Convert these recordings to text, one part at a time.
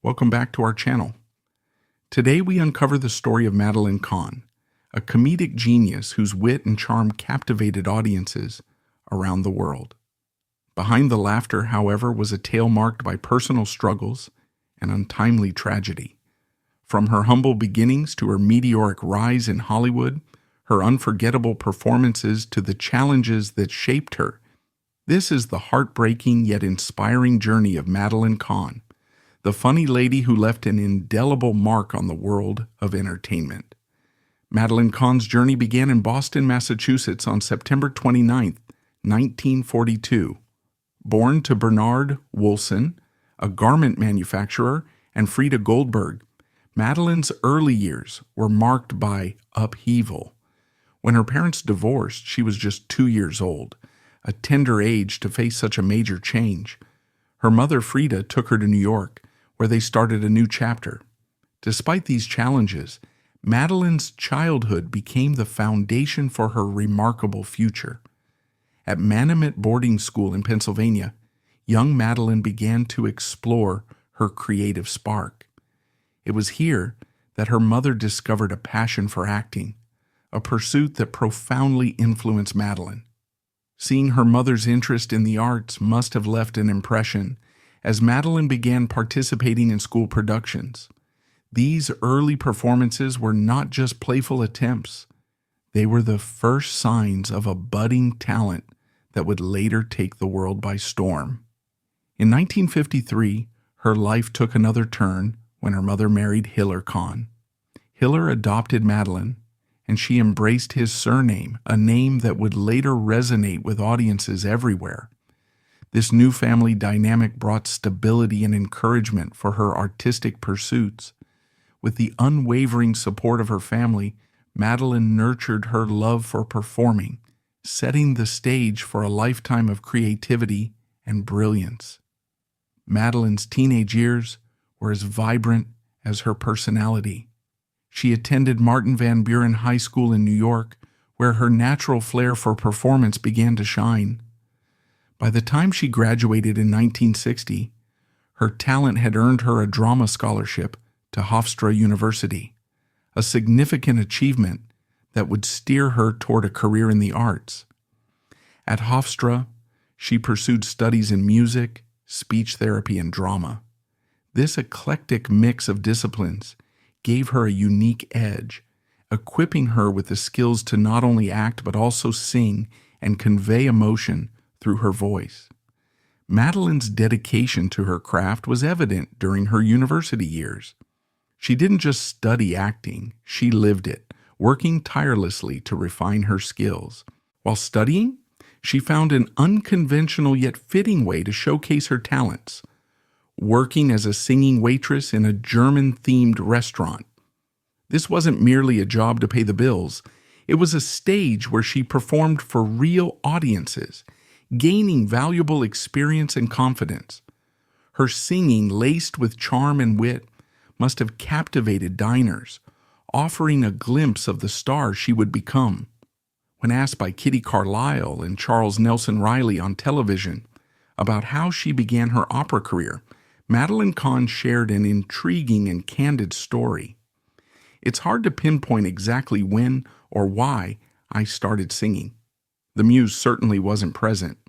Welcome back to our channel. Today we uncover the story of Madeline Kahn, a comedic genius whose wit and charm captivated audiences around the world. Behind the laughter, however, was a tale marked by personal struggles and untimely tragedy. From her humble beginnings to her meteoric rise in Hollywood, her unforgettable performances to the challenges that shaped her, this is the heartbreaking yet inspiring journey of Madeline Kahn, the funny lady who left an indelible mark on the world of entertainment. Madeline Kahn's journey began in Boston, Massachusetts on September 29, 1942. Born to Bernard Woolson, a garment manufacturer, and Frida Goldberg, Madeline's early years were marked by upheaval. When her parents divorced, she was just 2 years old, a tender age to face such a major change. Her mother, Frida, took her to New York, where they started a new chapter. Despite these challenges, Madeline's childhood became the foundation for her remarkable future. At Manamet Boarding School in Pennsylvania, young Madeline began to explore her creative spark. It was here that her mother discovered a passion for acting, a pursuit that profoundly influenced Madeline. Seeing her mother's interest in the arts must have left an impression as Madeline began participating in school productions. These early performances were not just playful attempts. They were the first signs of a budding talent that would later take the world by storm. In 1953, her life took another turn when her mother married Hiller Kahn. Hiller adopted Madeline, and she embraced his surname, a name that would later resonate with audiences everywhere. This new family dynamic brought stability and encouragement for her artistic pursuits. With the unwavering support of her family, Madeline nurtured her love for performing, setting the stage for a lifetime of creativity and brilliance. Madeline's teenage years were as vibrant as her personality. She attended Martin Van Buren High School in New York, where her natural flair for performance began to shine. By the time she graduated in 1960, her talent had earned her a drama scholarship to Hofstra University, a significant achievement that would steer her toward a career in the arts. At Hofstra, she pursued studies in music, speech therapy, and drama. This eclectic mix of disciplines gave her a unique edge, equipping her with the skills to not only act but also sing and convey emotion through her voice. Madeline's dedication to her craft was evident during her university years. She didn't just study acting, she lived it, working tirelessly to refine her skills. While studying, she found an unconventional yet fitting way to showcase her talents, working as a singing waitress in a German-themed restaurant. This wasn't merely a job to pay the bills. It was a stage where she performed for real audiences, gaining valuable experience and confidence. Her singing, laced with charm and wit, must have captivated diners, offering a glimpse of the star she would become. When asked by Kitty Carlisle and Charles Nelson Riley on television about how she began her opera career, Madeline Kahn shared an intriguing and candid story. It's hard to pinpoint exactly when or why I started singing. The muse certainly wasn't present,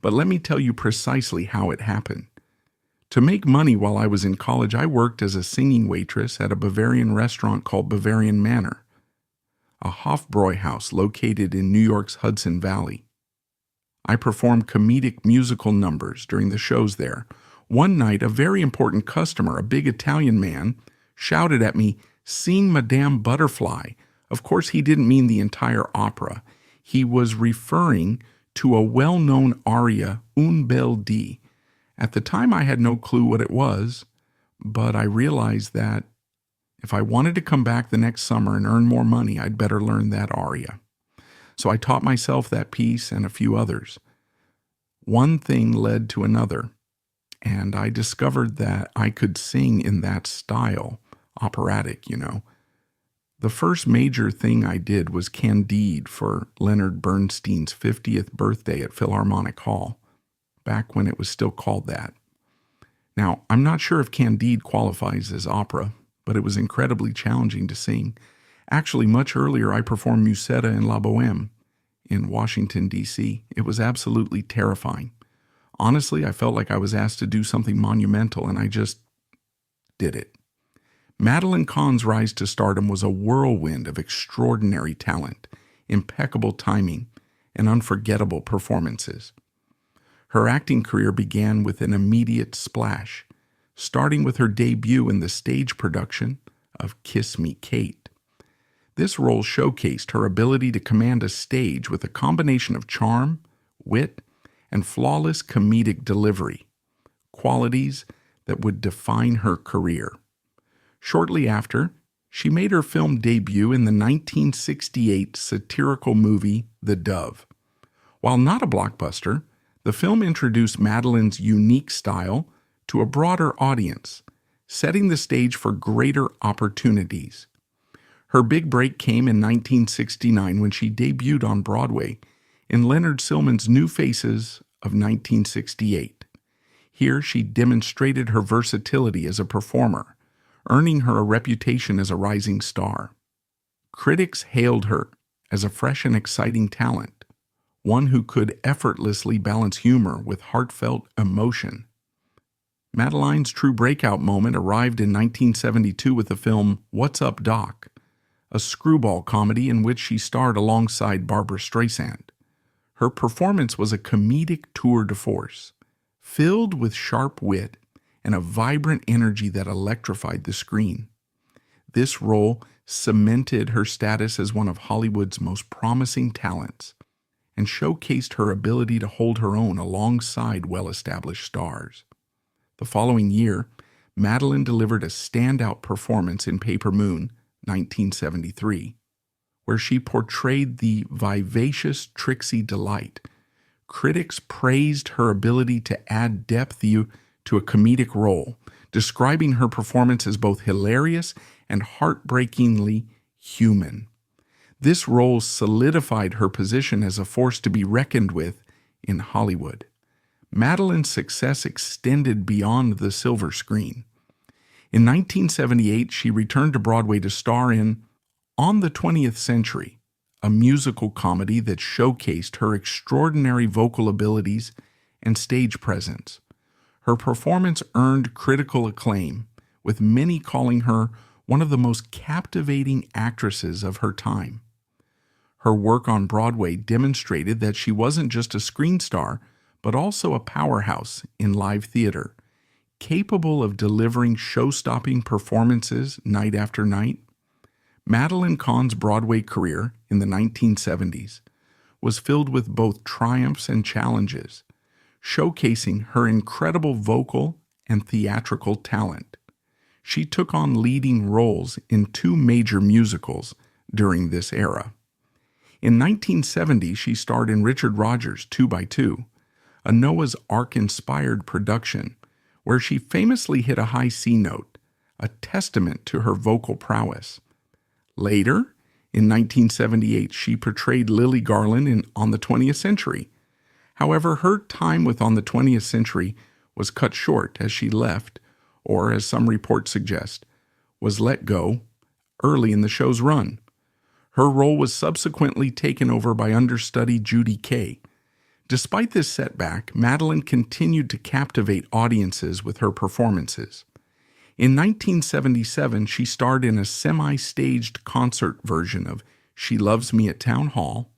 but let me tell you precisely how it happened. To make money while I was in college, I worked as a singing waitress at a Bavarian restaurant called Bavarian Manor, a Hofbräuhaus located in New York's Hudson Valley. I performed comedic musical numbers during the shows there. One night, a very important customer, a big Italian man, shouted at me, "Sing Madame Butterfly." Of course, he didn't mean the entire opera. He was referring to a well-known aria, Un bel dì. At the time, I had no clue what it was, but I realized that if I wanted to come back the next summer and earn more money, I'd better learn that aria. So I taught myself that piece and a few others. One thing led to another, and I discovered that I could sing in that style, operatic, The first major thing I did was Candide for Leonard Bernstein's 50th birthday at Philharmonic Hall, back when it was still called that. Now, I'm not sure if Candide qualifies as opera, but it was incredibly challenging to sing. Actually, much earlier, I performed Musetta in La Boheme in Washington, D.C. It was absolutely terrifying. Honestly, I felt like I was asked to do something monumental, and I just did it. Madeline Kahn's rise to stardom was a whirlwind of extraordinary talent, impeccable timing, and unforgettable performances. Her acting career began with an immediate splash, starting with her debut in the stage production of Kiss Me, Kate. This role showcased her ability to command a stage with a combination of charm, wit, and flawless comedic delivery, qualities that would define her career. Shortly after, she made her film debut in the 1968 satirical movie The Dove. While not a blockbuster, the film introduced Madeline's unique style to a broader audience, setting the stage for greater opportunities. Her big break came in 1969 when she debuted on Broadway in Leonard Sillman's New Faces of 1968. Here she demonstrated her versatility as a performer, earning her a reputation as a rising star. Critics hailed her as a fresh and exciting talent, one who could effortlessly balance humor with heartfelt emotion. Madeline's true breakout moment arrived in 1972 with the film What's Up, Doc?, a screwball comedy in which she starred alongside Barbra Streisand. Her performance was a comedic tour de force, filled with sharp wit and a vibrant energy that electrified the screen. This role cemented her status as one of Hollywood's most promising talents and showcased her ability to hold her own alongside well-established stars. The following year, Madeline delivered a standout performance in Paper Moon, 1973, where she portrayed the vivacious Trixie Delight. Critics praised her ability to add depth to a comedic role, describing her performance as both hilarious and heartbreakingly human. This role solidified her position as a force to be reckoned with in Hollywood. Madeline's success extended beyond the silver screen. In 1978, she returned to Broadway to star in On the 20th Century, a musical comedy that showcased her extraordinary vocal abilities and stage presence. Her performance earned critical acclaim, with many calling her one of the most captivating actresses of her time. Her work on Broadway demonstrated that she wasn't just a screen star, but also a powerhouse in live theater, capable of delivering show-stopping performances night after night. Madeline Kahn's Broadway career in the 1970s was filled with both triumphs and challenges, showcasing her incredible vocal and theatrical talent. She took on leading roles in 2 major musicals during this era. In 1970, she starred in Richard Rodgers' 2x2, a Noah's Ark-inspired production where she famously hit a high C note, a testament to her vocal prowess. Later, in 1978, she portrayed Lily Garland in On the 20th Century. However, her time with On the 20th Century was cut short as she left, or as some reports suggest, was let go early in the show's run. Her role was subsequently taken over by understudy Judy Kaye. Despite this setback, Madeline continued to captivate audiences with her performances. In 1977, she starred in a semi-staged concert version of She Loves Me at Town Hall,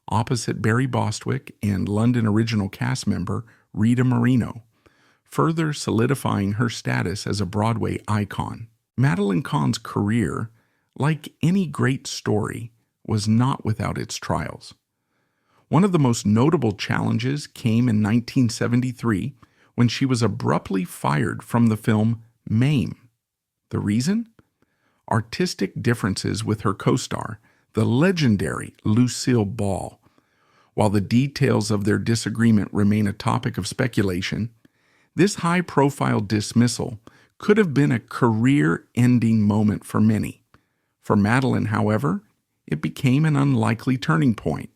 opposite Barry Bostwick and London original cast member Rita Moreno, further solidifying her status as a Broadway icon. Madeline Kahn's career, like any great story, was not without its trials. One of the most notable challenges came in 1973 when she was abruptly fired from the film Mame. The reason? Artistic differences with her co-star, the legendary Lucille Ball. While the details of their disagreement remain a topic of speculation, this high-profile dismissal could have been a career-ending moment for many. For Madeline, however, it became an unlikely turning point.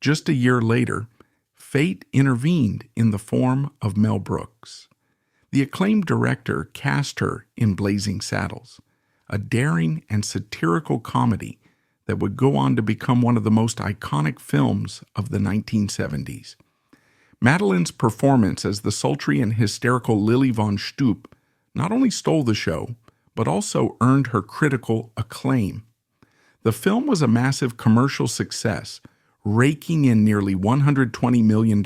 Just a year later, fate intervened in the form of Mel Brooks. The acclaimed director cast her in Blazing Saddles, a daring and satirical comedy that would go on to become one of the most iconic films of the 1970s. Madeline's performance as the sultry and hysterical Lily von Stoop not only stole the show, but also earned her critical acclaim. The film was a massive commercial success, raking in nearly $120 million,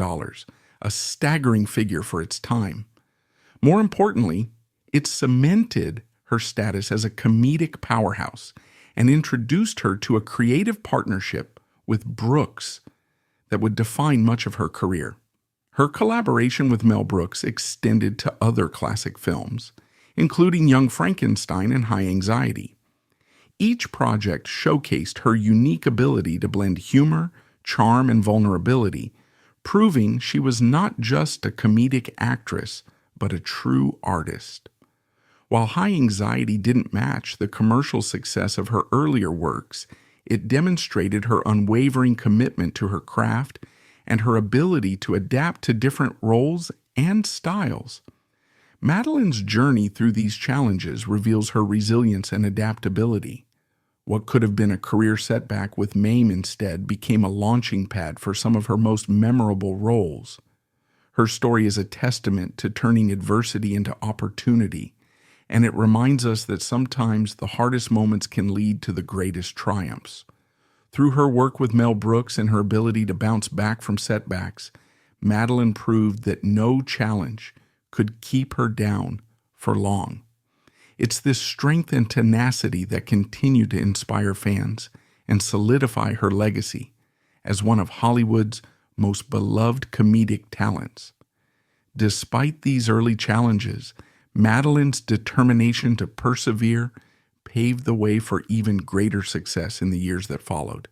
a staggering figure for its time. More importantly, it cemented her status as a comedic powerhouse and introduced her to a creative partnership with Brooks that would define much of her career. Her collaboration with Mel Brooks extended to other classic films, including Young Frankenstein and High Anxiety. Each project showcased her unique ability to blend humor, charm, and vulnerability, proving she was not just a comedic actress, but a true artist. While High Anxiety didn't match the commercial success of her earlier works, it demonstrated her unwavering commitment to her craft and her ability to adapt to different roles and styles. Madeline's journey through these challenges reveals her resilience and adaptability. What could have been a career setback with Mame instead became a launching pad for some of her most memorable roles. Her story is a testament to turning adversity into opportunity, and it reminds us that sometimes the hardest moments can lead to the greatest triumphs. Through her work with Mel Brooks and her ability to bounce back from setbacks, Madeline proved that no challenge could keep her down for long. It's this strength and tenacity that continue to inspire fans and solidify her legacy as one of Hollywood's most beloved comedic talents. Despite these early challenges, Madeline's determination to persevere paved the way for even greater success in the years that followed,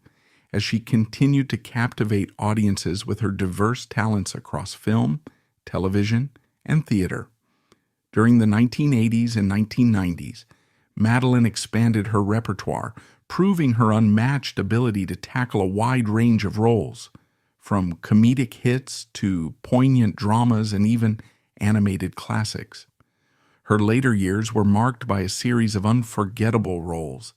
as she continued to captivate audiences with her diverse talents across film, television, and theater. During the 1980s and 1990s, Madeline expanded her repertoire, proving her unmatched ability to tackle a wide range of roles, from comedic hits to poignant dramas and even animated classics. Her later years were marked by a series of unforgettable roles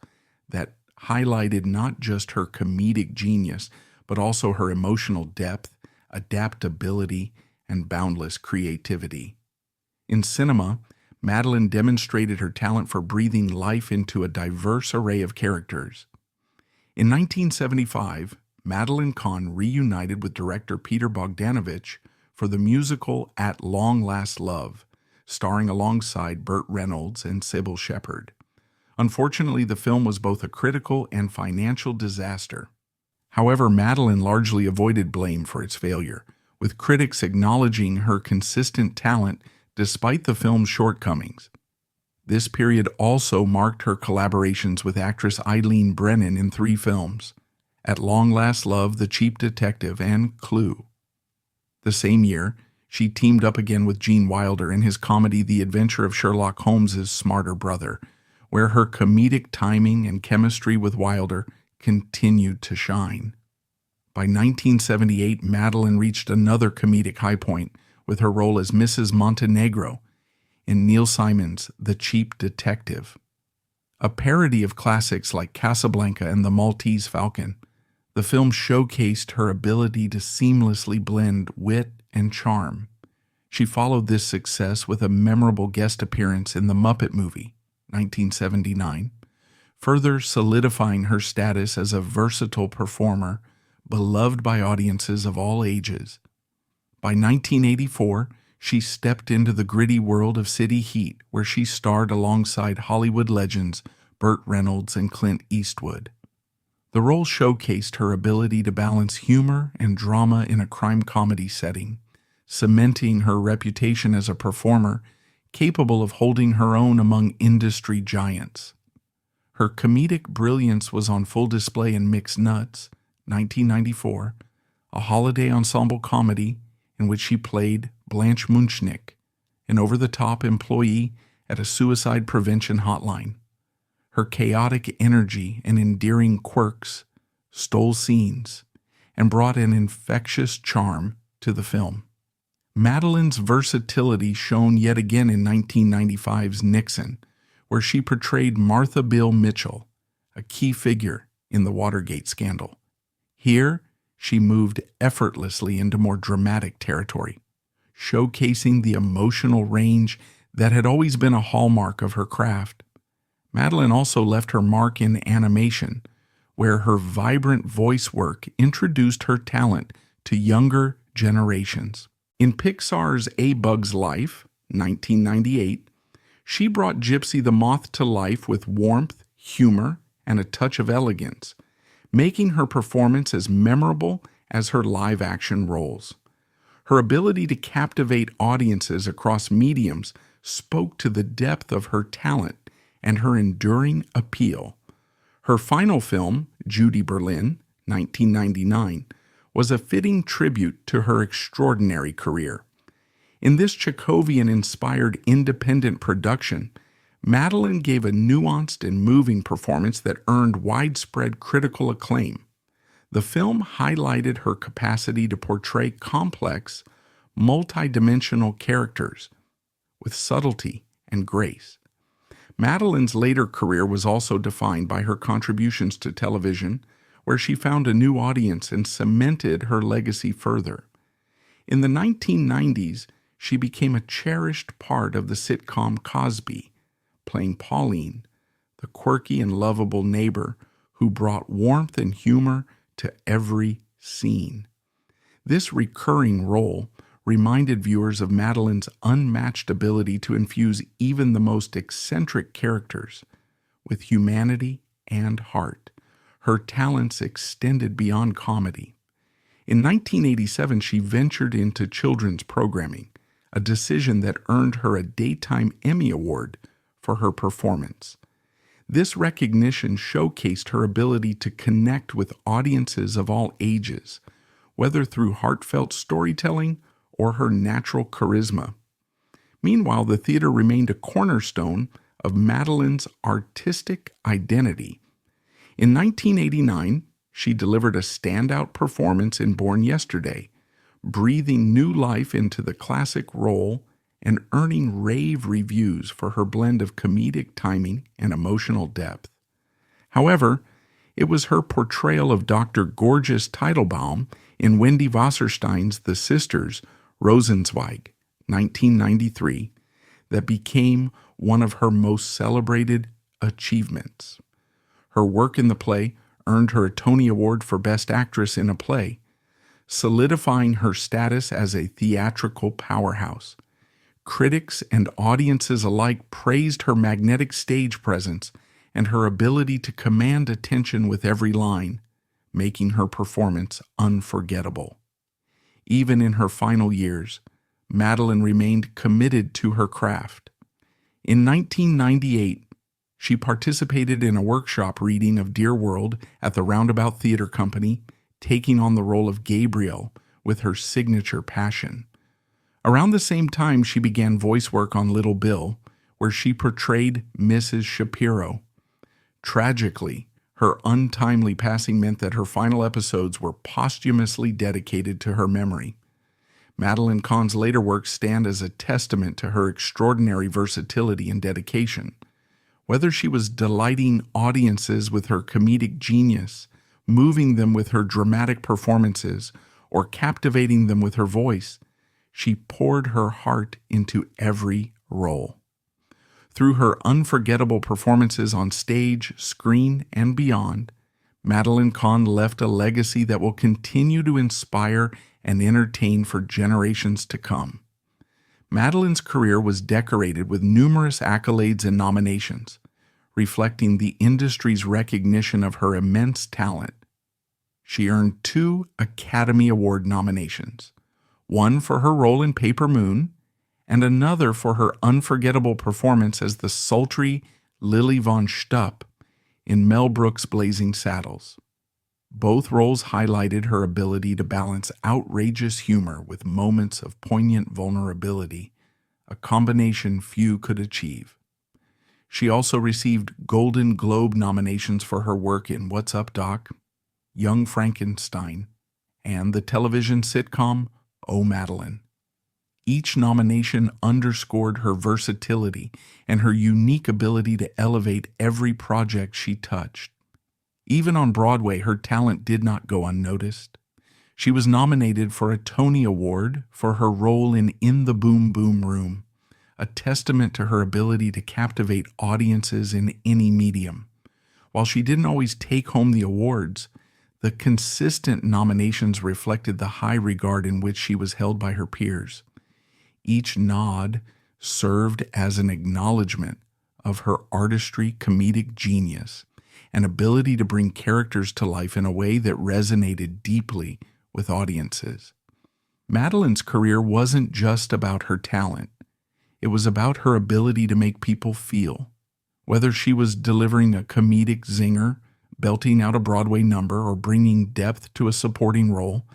that highlighted not just her comedic genius, but also her emotional depth, adaptability, and boundless creativity. In cinema, Madeline demonstrated her talent for breathing life into a diverse array of characters. In 1975, Madeline Kahn reunited with director Peter Bogdanovich for the musical At Long Last Love, starring alongside Burt Reynolds and Sybil Shepherd. Unfortunately, the film was both a critical and financial disaster. However, Madeline largely avoided blame for its failure, with critics acknowledging her consistent talent despite the film's shortcomings. This period also marked her collaborations with actress Eileen Brennan in 3 films: At Long Last Love, The Cheap Detective, and Clue. The same year, she teamed up again with Gene Wilder in his comedy The Adventure of Sherlock Holmes' Smarter Brother, where her comedic timing and chemistry with Wilder continued to shine. By 1978, Madeline reached another comedic high point with her role as Mrs. Montenegro in Neil Simon's The Cheap Detective. A parody of classics like Casablanca and The Maltese Falcon, the film showcased her ability to seamlessly blend wit and charm. She followed this success with a memorable guest appearance in The Muppet Movie, 1979, further solidifying her status as a versatile performer beloved by audiences of all ages. By 1984, she stepped into the gritty world of City Heat, where she starred alongside Hollywood legends Burt Reynolds and Clint Eastwood. The role showcased her ability to balance humor and drama in a crime comedy setting, cementing her reputation as a performer capable of holding her own among industry giants. Her comedic brilliance was on full display in Mixed Nuts, 1994, a holiday ensemble comedy in which she played Blanche Munchnick, an over-the-top employee at a suicide prevention hotline. Her chaotic energy and endearing quirks stole scenes and brought an infectious charm to the film. Madeline's versatility shone yet again in 1995's Nixon, where she portrayed Martha Bill Mitchell, a key figure in the Watergate scandal. Here, she moved effortlessly into more dramatic territory, showcasing the emotional range that had always been a hallmark of her craft. Madeline also left her mark in animation, where her vibrant voice work introduced her talent to younger generations. In Pixar's A Bug's Life, 1998, she brought Gypsy the Moth to life with warmth, humor, and a touch of elegance, making her performance as memorable as her live-action roles. Her ability to captivate audiences across mediums spoke to the depth of her talent and her enduring appeal. Her final film, Judy Berlin, 1999, was a fitting tribute to her extraordinary career. In this Chekhovian-inspired independent production, Madeline gave a nuanced and moving performance that earned widespread critical acclaim. The film highlighted her capacity to portray complex, multidimensional characters with subtlety and grace. Madeline's later career was also defined by her contributions to television, where she found a new audience and cemented her legacy further. In the 1990s, she became a cherished part of the sitcom Cosby, playing Pauline, the quirky and lovable neighbor who brought warmth and humor to every scene. This recurring role reminded viewers of Madeline's unmatched ability to infuse even the most eccentric characters with humanity and heart. Her talents extended beyond comedy. In 1987, she ventured into children's programming, a decision that earned her a Daytime Emmy Award for her performance. This recognition showcased her ability to connect with audiences of all ages, whether through heartfelt storytelling or her natural charisma. Meanwhile, the theater remained a cornerstone of Madeline's artistic identity. In 1989, she delivered a standout performance in Born Yesterday, breathing new life into the classic role and earning rave reviews for her blend of comedic timing and emotional depth. However, it was her portrayal of Dr. Gorgeous Teitelbaum in Wendy Wasserstein's The Sisters, Rosenzweig, 1993, that became one of her most celebrated achievements. Her work in the play earned her a Tony Award for Best Actress in a Play, solidifying her status as a theatrical powerhouse. Critics and audiences alike praised her magnetic stage presence and her ability to command attention with every line, making her performance unforgettable. Even in her final years, Madeline remained committed to her craft. In 1998, she participated in a workshop reading of Dear World at the Roundabout Theater Company, taking on the role of Gabriel with her signature passion. Around the same time, she began voice work on Little Bill, where she portrayed Mrs. Shapiro. Tragically, her untimely passing meant that her final episodes were posthumously dedicated to her memory. Madeline Kahn's later works stand as a testament to her extraordinary versatility and dedication. Whether she was delighting audiences with her comedic genius, moving them with her dramatic performances, or captivating them with her voice, she poured her heart into every role. Through her unforgettable performances on stage, screen, and beyond, Madeline Kahn left a legacy that will continue to inspire and entertain for generations to come. Madeline's career was decorated with numerous accolades and nominations, reflecting the industry's recognition of her immense talent. She earned 2 Academy Award nominations, one for her role in Paper Moon, and another for her unforgettable performance as the sultry Lily von Stupp in Mel Brooks' Blazing Saddles. Both roles highlighted her ability to balance outrageous humor with moments of poignant vulnerability, a combination few could achieve. She also received Golden Globe nominations for her work in What's Up, Doc?, Young Frankenstein, and the television sitcom Oh, Madeline. Each nomination underscored her versatility and her unique ability to elevate every project she touched. Even on Broadway, her talent did not go unnoticed. She was nominated for a Tony Award for her role in the Boom Boom Room, a testament to her ability to captivate audiences in any medium. While she didn't always take home the awards, the consistent nominations reflected the high regard in which she was held by her peers. Each nod served as an acknowledgement of her artistry, comedic genius, and ability to bring characters to life in a way that resonated deeply with audiences. Madeline's career wasn't just about her talent. It was about her ability to make people feel. Whether she was delivering a comedic zinger, belting out a Broadway number, or bringing depth to a supporting role,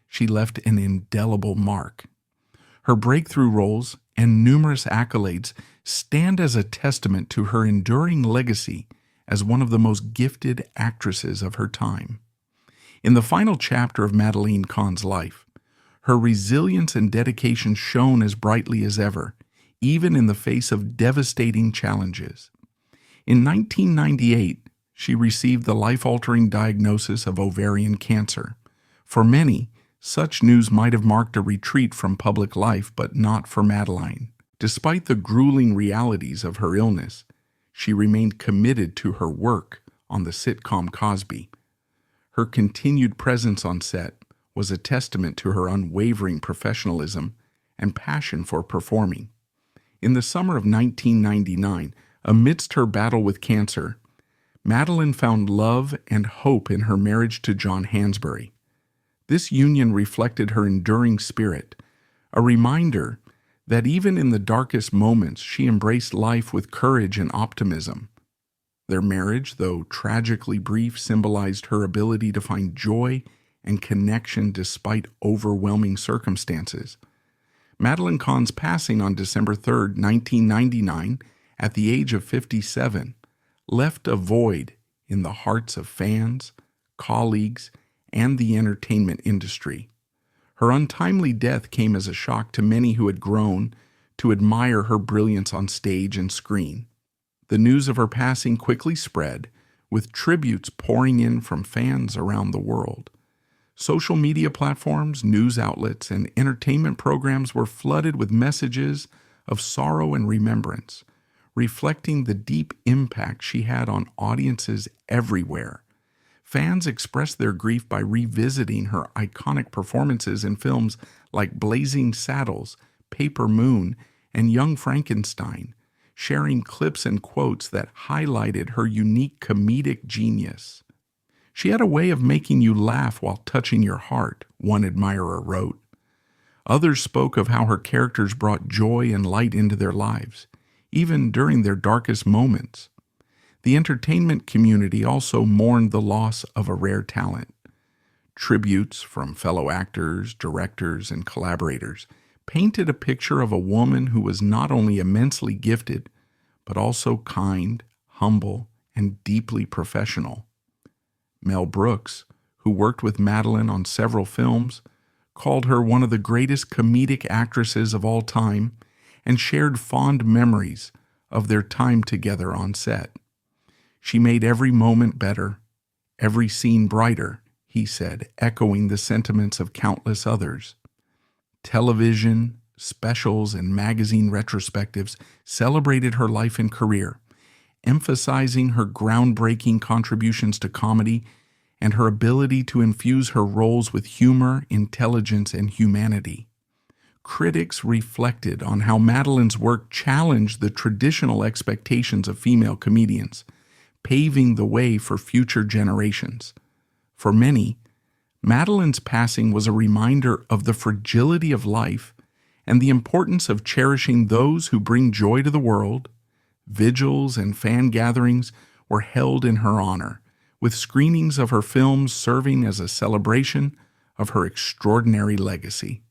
she left an indelible mark. Her breakthrough roles and numerous accolades stand as a testament to her enduring legacy as one of the most gifted actresses of her time. In the final chapter of Madeline Kahn's life, her resilience and dedication shone as brightly as ever, even in the face of devastating challenges. In 1998, she received the life-altering diagnosis of ovarian cancer. For many, such news might have marked a retreat from public life, but not for Madeline. Despite the grueling realities of her illness, she remained committed to her work on the sitcom Cosby. Her continued presence on set was a testament to her unwavering professionalism and passion for performing. In the summer of 1999, amidst her battle with cancer, Madeline found love and hope in her marriage to John Hansbury. This union reflected her enduring spirit, a reminder that even in the darkest moments she embraced life with courage and optimism. Their marriage, though tragically brief, symbolized her ability to find joy and connection despite overwhelming circumstances. Madeline Kahn's passing on December 3, 1999, at the age of 57, left a void in the hearts of fans, colleagues, and the entertainment industry. Her untimely death came as a shock to many who had grown to admire her brilliance on stage and screen. The news of her passing quickly spread, with tributes pouring in from fans around the world. Social media platforms, news outlets, and entertainment programs were flooded with messages of sorrow and remembrance, reflecting the deep impact she had on audiences everywhere. Fans expressed their grief by revisiting her iconic performances in films like Blazing Saddles, Paper Moon, and Young Frankenstein, sharing clips and quotes that highlighted her unique comedic genius. She had a way of making you laugh while touching your heart, one admirer wrote. Others spoke of how her characters brought joy and light into their lives, even during their darkest moments. The entertainment community also mourned the loss of a rare talent. Tributes from fellow actors, directors, and collaborators painted a picture of a woman who was not only immensely gifted, but also kind, humble, and deeply professional. Mel Brooks, who worked with Madeline on several films, called her one of the greatest comedic actresses of all time and shared fond memories of their time together on set. She made every moment better, every scene brighter, he said, echoing the sentiments of countless others. Television, specials, and magazine retrospectives celebrated her life and career, emphasizing her groundbreaking contributions to comedy and her ability to infuse her roles with humor, intelligence, and humanity. Critics reflected on how Madeline's work challenged the traditional expectations of female comedians, paving the way for future generations. For many, Madeline's passing was a reminder of the fragility of life and the importance of cherishing those who bring joy to the world. Vigils and fan gatherings were held in her honor, with screenings of her films serving as a celebration of her extraordinary legacy.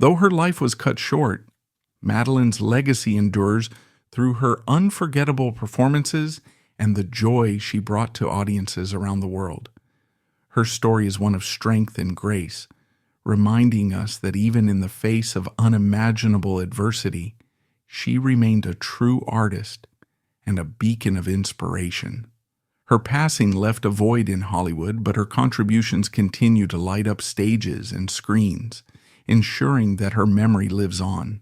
Though her life was cut short, Madeline's legacy endures through her unforgettable performances and the joy she brought to audiences around the world. Her story is one of strength and grace, reminding us that even in the face of unimaginable adversity, she remained a true artist and a beacon of inspiration. Her passing left a void in Hollywood, but her contributions continue to light up stages and screens, ensuring that her memory lives on.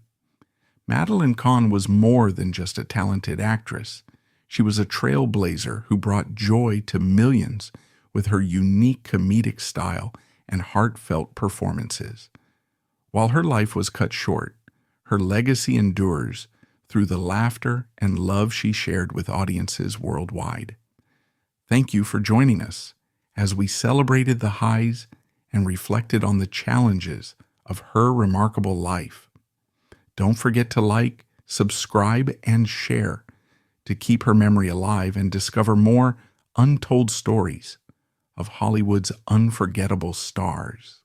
Madeline Kahn was more than just a talented actress. She was a trailblazer who brought joy to millions with her unique comedic style and heartfelt performances. While her life was cut short, her legacy endures through the laughter and love she shared with audiences worldwide. Thank you for joining us as we celebrated the highs and reflected on the challenges of her remarkable life. Don't forget to like, subscribe, and share to keep her memory alive and discover more untold stories of Hollywood's unforgettable stars.